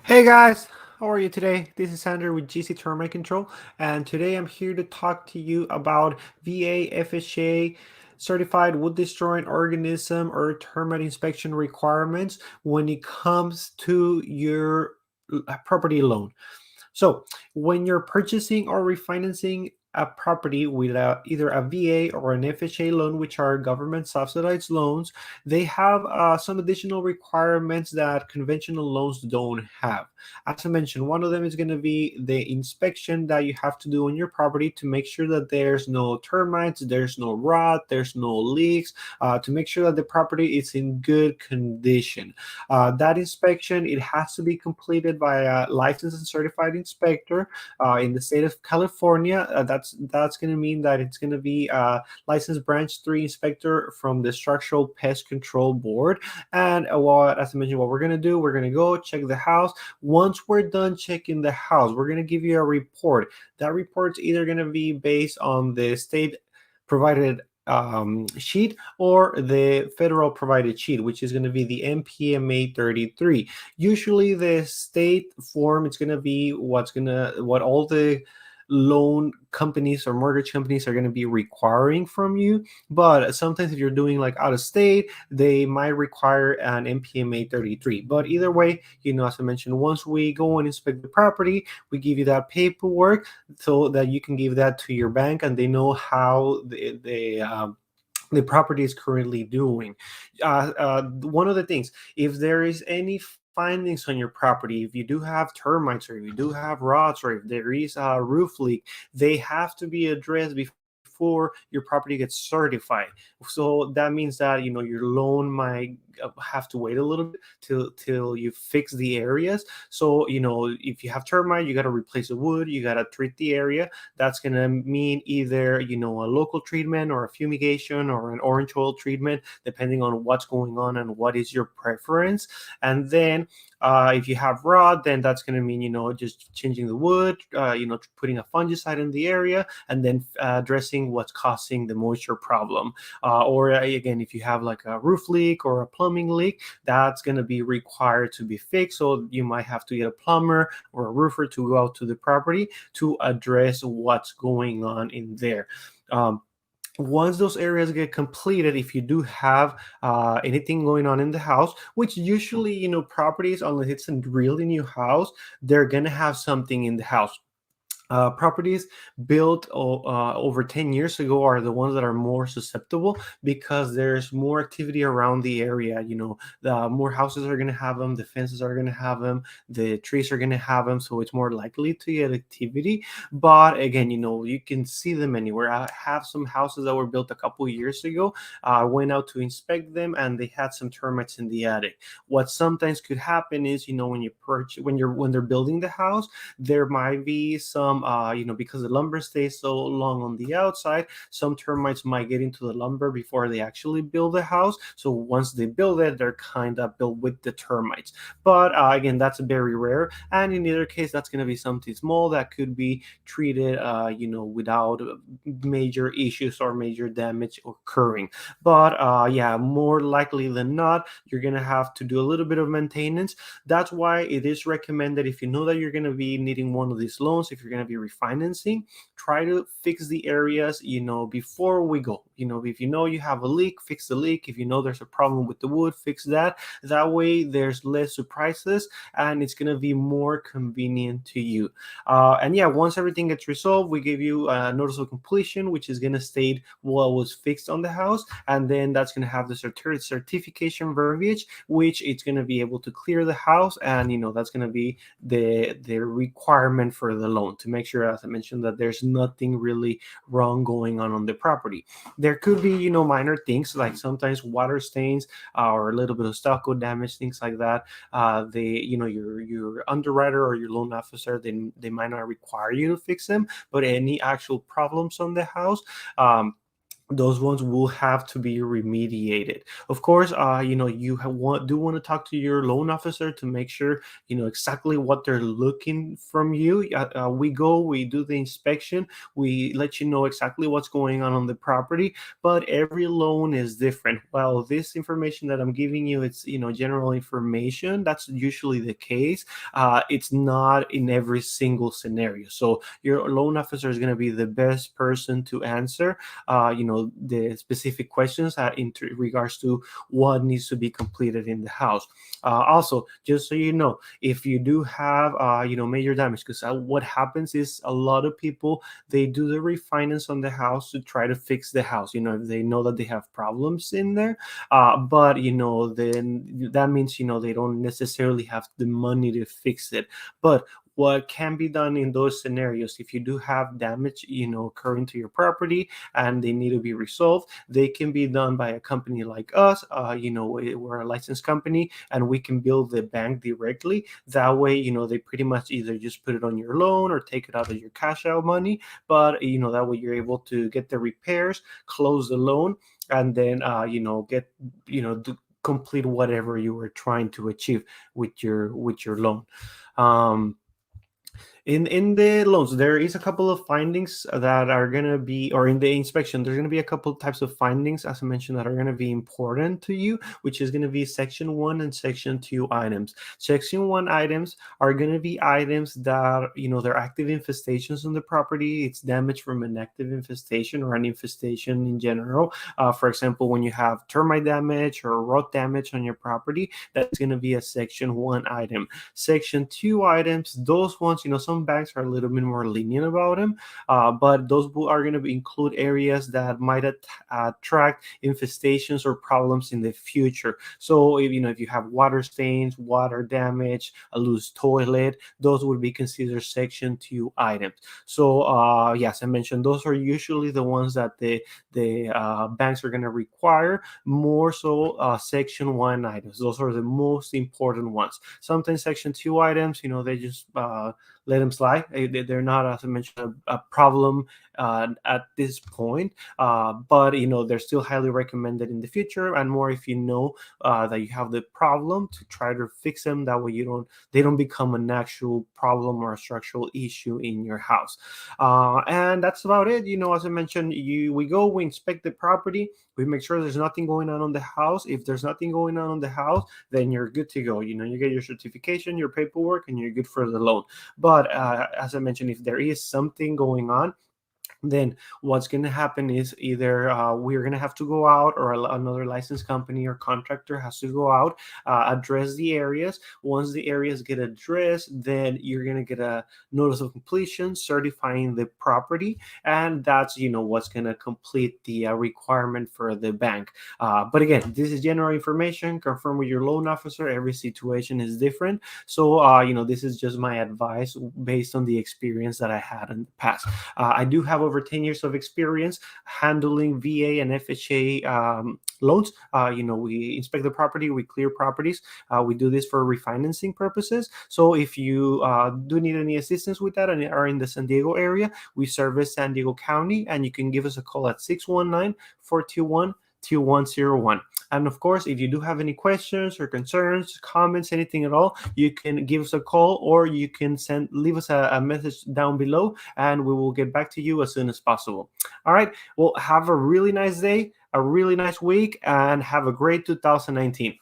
Hey guys, how are you today? This is Sander with GC Termite Control, and today I'm here to talk to you about VA FHA certified wood destroying organism or termite inspection requirements when it comes to your property loan. So, when you're purchasing or refinancing a property with either a VA or an FHA loan, which are government subsidized loans, they have some additional requirements that conventional loans don't have. As I mentioned, one of them is going to be the inspection that you have to do on your property to make sure that there's no termites, there's no rot, there's no leaks, to make sure that the property is in good condition. That inspection, it has to be completed by a licensed and certified inspector in the state of California. That's going to mean that it's going to be a licensed branch 3 inspector from the Structural Pest Control Board. And as I mentioned, what we're going to do, we're going to go check the house. Once we're done checking the house, we're going to give you a report. That report's either going to be based on the state provided sheet or the federal provided sheet, which is going to be the MPMA 33. Usually the state form, it's going to be what all the loan companies or mortgage companies are going to be requiring from you. But sometimes if you're doing like out of state, they might require an MPMA 33. But either way, as I mentioned, once we go and inspect the property, we give you that paperwork so that you can give that to your bank and they know how the property is currently doing. One of the things, if there is any findings on your property, if you do have termites or if you do have rots or if there is a roof leak, they have to be addressed before your property gets certified. So that means that your loan might have to wait a little bit till you fix the areas. So if you have termite, you got to replace the wood, you got to treat the area. That's going to mean either a local treatment or a fumigation or an orange oil treatment, depending on what's going on and what is your preference. And then if you have rot, then that's going to mean just changing the wood, putting a fungicide in the area, and then addressing what's causing the moisture problem. Or again, if you have like a roof leak or a plumbing leak, that's going to be required to be fixed. So you might have to get a plumber or a roofer to go out to the property to address what's going on in there. Once those areas get completed, if you do have anything going on in the house, which usually properties, unless it's a really new house, they're gonna have something in the house. Properties built over 10 years ago are the ones that are more susceptible because there's more activity around the area. The more houses are going to have them, the fences are going to have them, the trees are going to have them, so it's more likely to get activity. But again, you can see them anywhere. I have some houses that were built a couple years ago. I went out to inspect them and they had some termites in the attic. What sometimes could happen is, when you purchase, when they're building the house, there might be some because the lumber stays so long on the outside, some termites might get into the lumber before they actually build the house. So once they build it, they're kind of built with the termites. But again, that's very rare, and in either case, that's going to be something small that could be treated without major issues or major damage occurring. But yeah, more likely than not, you're going to have to do a little bit of maintenance. That's why it is recommended, if you know that you're going to be needing one of these loans, if you're going to be refinancing, try to fix the areas before we go. If you have a leak, fix the leak. If there's a problem with the wood, fix that. That way there's less surprises and it's going to be more convenient to you. And yeah, once everything gets resolved, we give you a notice of completion, which is going to state what was fixed on the house, and then that's going to have the certification verbiage, which it's going to be able to clear the house. And that's going to be the requirement for the loan, to make sure, as I mentioned, that there's nothing really wrong going on the property. There could be minor things like sometimes water stains or a little bit of stucco damage, things like that. Your underwriter or your loan officer, they might not require you to fix them, but any actual problems on the house, those ones will have to be remediated. Of course, do want to talk to your loan officer to make sure you know exactly what they're looking from you. We do the inspection, we let you know exactly what's going on the property, but every loan is different. Well, this information that I'm giving you, it's general information. That's usually the case. It's not in every single scenario. So your loan officer is going to be the best person to answer the specific questions regards to what needs to be completed in the house. Also, just so you know, if you do have major damage, because what happens is a lot of people, they do the refinance on the house to try to fix the house. If they know that they have problems in there, but then that means they don't necessarily have the money to fix it. But what can be done in those scenarios, if you do have damage occurring to your property and they need to be resolved, they can be done by a company like us. We're a licensed company and we can bill the bank directly. That way, they pretty much either just put it on your loan or take it out of your cash out money. But that way you're able to get the repairs, close the loan, and then get complete whatever you were trying to achieve with your loan. um in the loans, there is a couple of findings that are going to be, or in the inspection there's going to be a couple types of findings, as I mentioned, that are going to be important to you, which is going to be section 1 and section 2 items. Section 1 items are going to be items that they're active infestations on the property. It's damage from an active infestation or an infestation in general. For example, when you have termite damage or rot damage on your property, that's going to be a section 1 item. Section 2 items, those ones, some banks are a little bit more lenient about them, but those are going to include areas that might attract infestations or problems in the future. So if you have water stains, water damage, a loose toilet, those would be considered section 2 items. So yes, I mentioned those are usually the ones that the banks are going to require more. So section 1 items, those are the most important ones. Sometimes section 2 items, they just let them slide. They're not, as I mentioned, a problem at this point, but they're still highly recommended in the future, and more if you know that you have the problem, to try to fix them. That way they don't become an actual problem or a structural issue in your house. And that's about it. As I mentioned, we inspect the property, we make sure there's nothing going on the house. If there's nothing going on the house, then you're good to go. You get your certification, your paperwork, and you're good for the loan. But as I mentioned, if there is something going on, then what's going to happen is either we're going to have to go out, or another licensed company or contractor has to go out, address the areas. Once the areas get addressed, then you're going to get a notice of completion certifying the property, and that's what's going to complete the requirement for the bank. But again, this is general information. Confirm with your loan officer. Every situation is different. So this is just my advice based on the experience that I had in the past. I do have over 10 years of experience handling VA and FHA loans. We inspect the property, we clear properties. We do this for refinancing purposes. So if you do need any assistance with that and are in the San Diego area, we service San Diego County, and you can give us a call at 619-421-2101. And of course, if you do have any questions or concerns, comments, anything at all, you can give us a call, or you can leave us a message down below, and we will get back to you as soon as possible. All right. Well, have a really nice day, a really nice week, and have a great 2019.